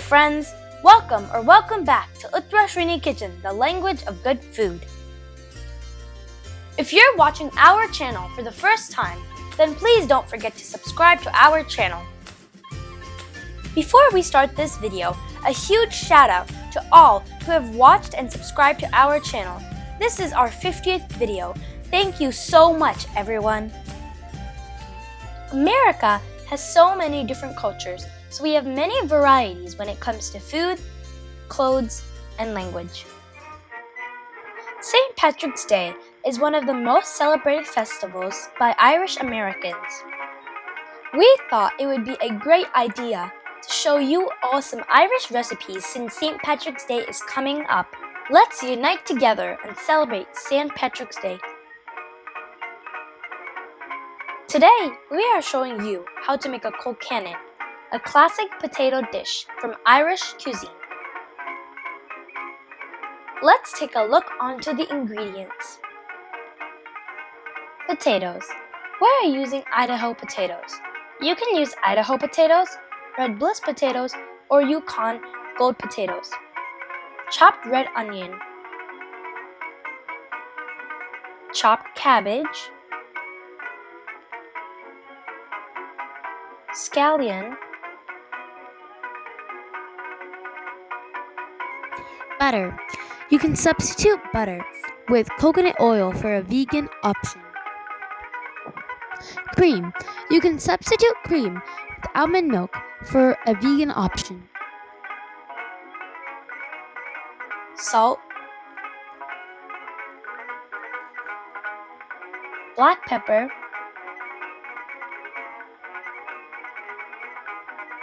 friends, welcome back to Uttarashrini Kitchen, the language of good food. If you're watching our channel for the first time, then please don't forget to subscribe to our channel. Before we start this video, a huge shout out to all who have watched and subscribed to our channel. This is our 50th video. Thank you so much, everyone. America has so many different cultures, so we have many varieties when it comes to food, clothes, and language. St. Patrick's Day is one of the most celebrated festivals by Irish Americans. We thought it would be a great idea to show you all some Irish recipes since St. Patrick's Day is coming up. Let's unite together and celebrate St. Patrick's Day. Today, we are showing you how to make a colcannon, a classic potato dish from Irish cuisine. Let's take a look onto the ingredients. Potatoes. We're using Idaho potatoes. You can use Idaho potatoes, red bliss potatoes, or Yukon gold potatoes. Chopped red onion. Chopped cabbage. Scallion. Butter. You can substitute butter with coconut oil for a vegan option. Cream. You can substitute cream with almond milk for a vegan option. Salt. Black pepper.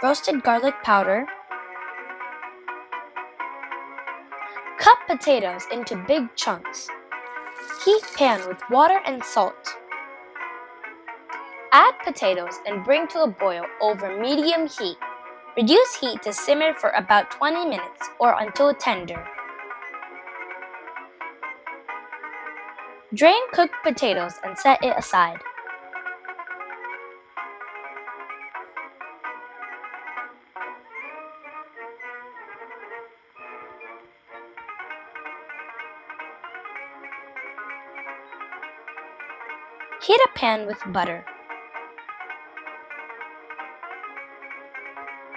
Roasted garlic powder. Cut potatoes into big chunks. Heat pan with water and salt. Add potatoes and bring to a boil over medium heat. Reduce heat to simmer for about 20 minutes or until tender. Drain cooked potatoes and set it aside. Heat a pan with butter.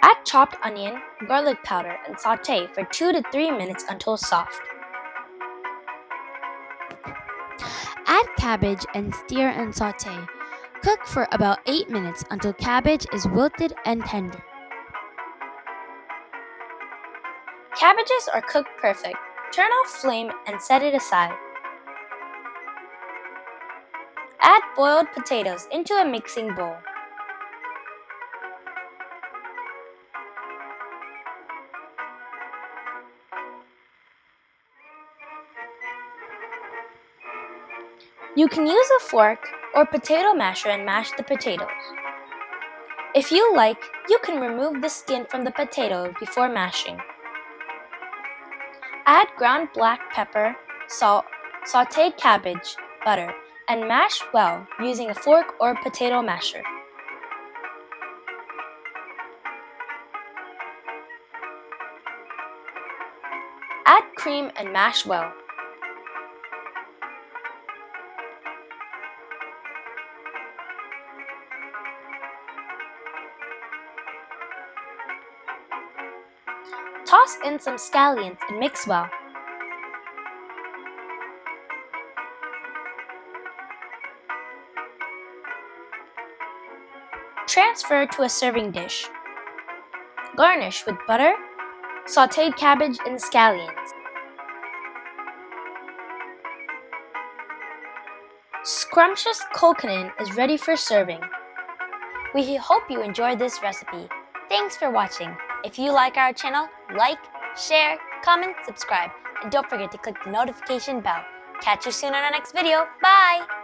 Add chopped onion, garlic powder, and sauté for 2 to 3 minutes until soft. Add cabbage and stir and sauté. Cook for about 8 minutes until cabbage is wilted and tender. Cabbages are cooked perfect. Turn off flame and set it aside. Add boiled potatoes into a mixing bowl. You can use a fork or potato masher and mash the potatoes. If you like, you can remove the skin from the potatoes before mashing. Add ground black pepper, salt, sautéed cabbage, butter, and mash well using a fork or potato masher. Add cream and mash well. Toss in some scallions and mix well. Transfer to a serving dish. Garnish with butter, sautéed cabbage, and scallions. Scrumptious colcannon is ready for serving. We hope you enjoyed this recipe. Thanks for watching. If you like our channel, like, share, comment, subscribe, and don't forget to click the notification bell. Catch you soon on our next video. Bye!